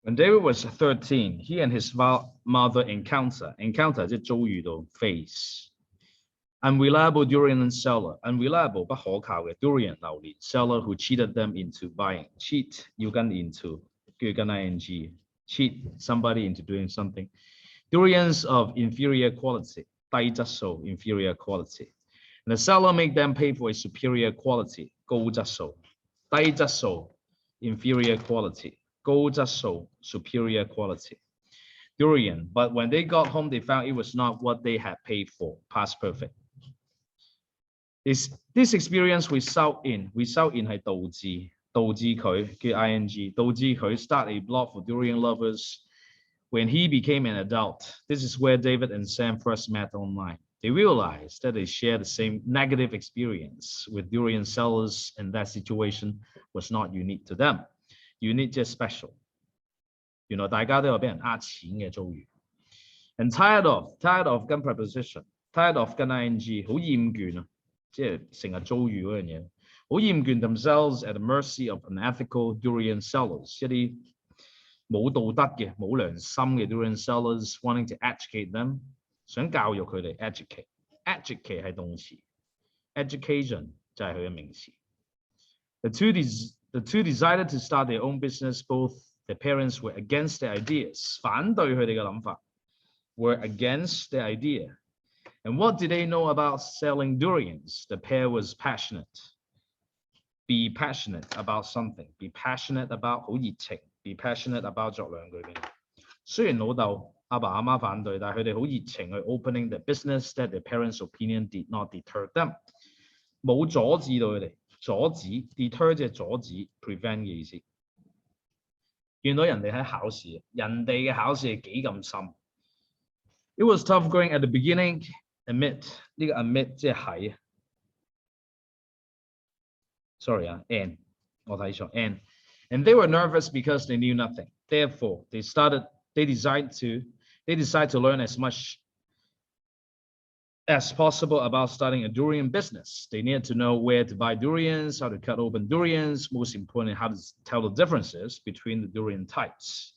When David was 13, he and his mother encounter 即係遭遇到 face unreliable durian seller, unreliable 不可靠嘅 durian 榴蓮 seller who cheated them into buying. Cheat 要跟 into 跟 ing cheat somebody into doing something. Durians of inferior quality 低質素 inferior quality. And the seller make them pay for a superior quality 高質素低質素 inferior quality 高質素 superior quality. Durian, but when they got home, they found it was not what they had paid for. Past perfect. This experience result in 係導致佢叫 ing 導致佢 start a blog for durian lovers when he became an adult. This is where David and Sam first met online. They realized that they shared the same negative experience with durian sellers, and that situation was not unique to them. Unique 即係 special. 原來大家都有俾人呃錢嘅遭遇。And tired of 跟 preposition, tired of 跟 ing 好厭倦啊，即係成日遭遇嗰樣嘢，好厭倦 themselves at the mercy of unethical durian sellers， 一啲冇道德嘅、冇良心嘅 durian sellers wanting to educate them， 想教育佢哋 educate 係動詞 ，education 就係佢嘅名詞。The two decided to start their own business. Both the parents were against the ideas. 反對佢哋嘅諗法 were against the idea. And what did they know about selling durians? The pair was passionate. Be passionate about something. Be passionate about 好熱情。Be passionate about 作兩句嘅。雖然老豆阿爸阿媽反對，但係佢哋好熱情去 opening the business that their parents' opinion did not deter them. 冇阻止到佢哋。阻止 deter 即係阻止 prevent 嘅意思。見到人哋喺考試，人哋嘅考試係幾咁深。It was tough going at the beginning. Admit 呢個 admit 即係喺。Sorry 啊 ，and 我睇錯 and they were nervous because they knew nothing. Therefore, they decide to learn as much as possible about starting a durian business. They needed to know where to buy durians, how to cut open durians, most importantly, how to tell the differences between the durian types.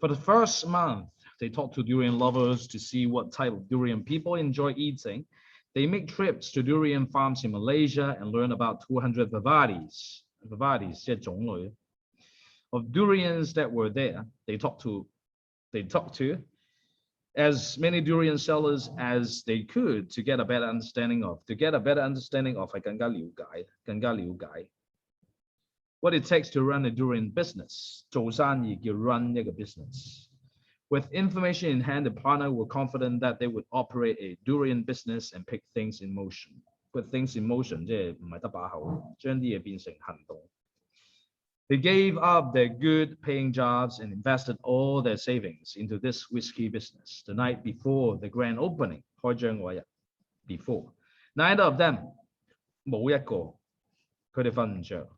For the first month, they talked to durian lovers to see what type of durian people enjoy eating. They make trips to durian farms in Malaysia and learn about 200 varieties. Varieties 即係種類 of durians that were there. They talked to as many durian sellers as they could to get a better understanding of. To get a better understanding of 係更加了解 what it takes to run a durian business. 做生意叫 run 一個 business. With information in hand, the partner were confident that they would operate a durian business and put things in motion. Put things in motion 即係唔係得把口，將啲嘢變成行動。They gave up their good paying jobs and invested all their savings into this whiskey business. The night before the grand opening, 開張嗰日 before, neither of them 冇一個佢哋瞓唔着，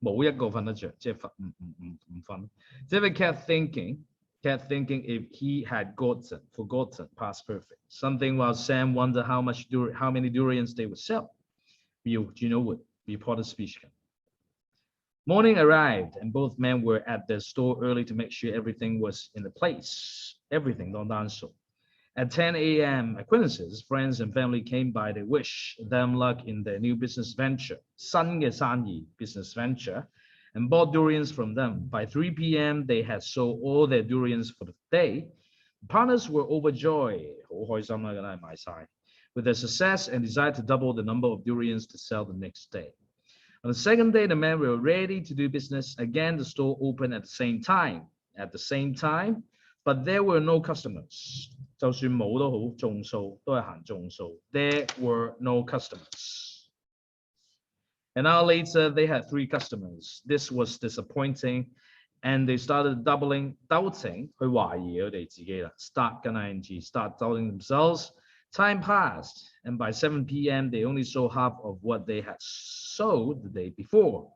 冇一個瞓得着，即係唔瞓。David kept thinking if he had forgotten past perfect something, while Sam wondered how many durians they would sell. Would reported speech. Morning arrived, and both men were at their store early to make sure everything was in the place. Everything 當單數。At 10 a.m., acquaintances, friends, and family came by. They wished them luck in their new business venture, 新嘅生意 business venture, and bought durians from them. By 3 p.m., they had sold all their durians for the day. The partners were overjoyed, 好開心啦，梗係賣晒 with their success and desired to double the number of durians to sell the next day. On the second day, the men were ready to do business. Again, the store opened at the same time, but there were no customers. 就算冇都好，眾數都係行眾數。There were no customers. An hour later, they had 3 customers. This was disappointing, and they started doubting, 去懷疑佢哋自己啦。Start 跟 ing, start doubting themselves. Time passed, and by 7 p.m., they only sold half of what they had sold the day before.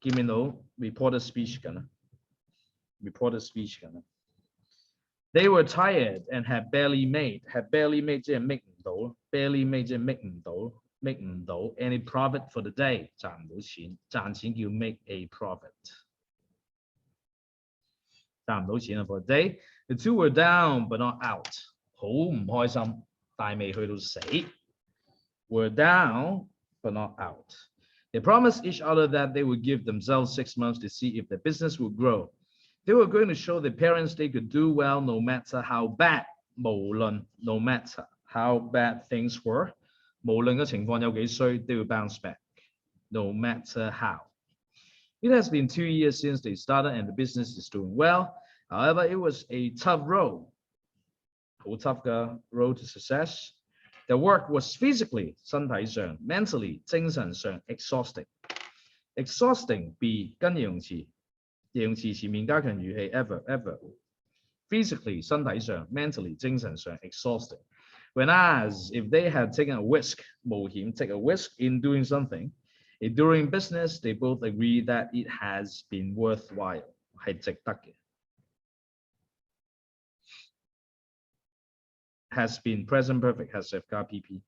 Give me no reporter speech. They were tired and had barely made 即係 make 唔到 barely made 即係 make 唔到 any profit for the day. 賺唔到錢，賺錢叫 make a profit. 賺唔到錢啦 for a day. The two were down but not out. 好唔開心，但係未去到死。Were down but not out. They promised each other that they would give themselves 6 months to see if the business would grow. They were going to show their parents they could do well no matter how bad. 無論 no matter how bad things were. 無論嘅情況有幾衰 they will bounce back. No matter how. It has been 2 years since they started and the business is doing well. However, it was a tough road. 好 tough 嘅 road to success. The work was physically 身體上 mentally 精神上 exhausting. Exhausting be 跟形容詞，形容詞前面加強語氣 ever. Physically 身體上 mentally 精神上 exhausting. Whereas if they had taken a risk 冒險 take a risk in doing something, during business they both agree that it has been worthwhile 係值得嘅。Has been present perfect has have 加 PP。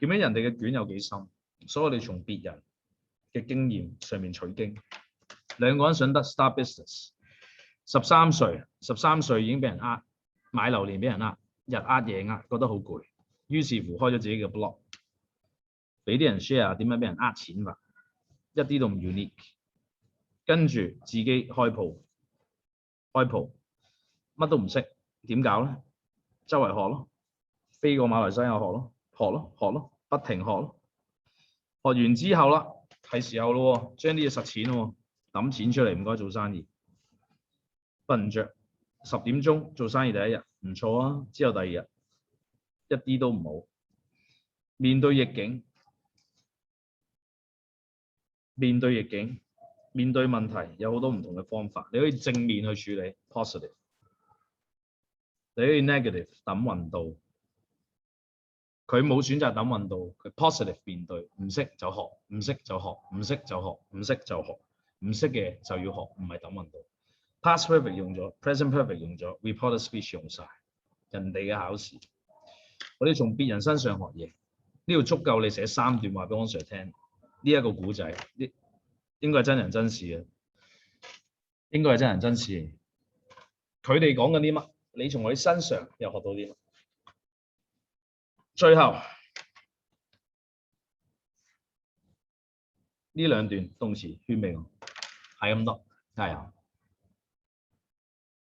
點解人哋嘅卷有幾深？所以我哋從別人嘅經驗上面取經。兩個人想得 start business， 13歲已經俾人呃，買榴蓮俾人呃，日呃夜呃，覺得好攰，於是乎開咗自己嘅 blog， 俾啲人 share 點樣俾人呃錢法，一啲都唔 unique。跟住自己開鋪，乜都唔識，點搞咧？周圍學咯，飛過馬來西亞學咯，不停學咯。學完之後啦，係時候咯，將啲嘢實踐咯，揼錢出嚟，唔該做生意。瞓唔着，10點鐘做生意第一日唔錯啊，之後第二日一啲都唔好。面對逆境，面對問題有好多唔同嘅方法，你可以正面去處理 positive。你可以 negative 揼運道，佢冇選擇揼運道，佢 positive 面對，唔識就學，唔識嘅就要學，唔係揼運道。Past perfect 用咗 ，present perfect 用咗 ，reported speech 用晒，人哋嘅考試，我哋從別人身上學嘢，呢度足夠你寫3段話俾黃 sir 聽。呢一個古仔，應該係真人真事嘅，佢哋講緊啲乜？你從我哋身上又學到啲乜？最後呢2段動詞圈俾我，係咁多，加油！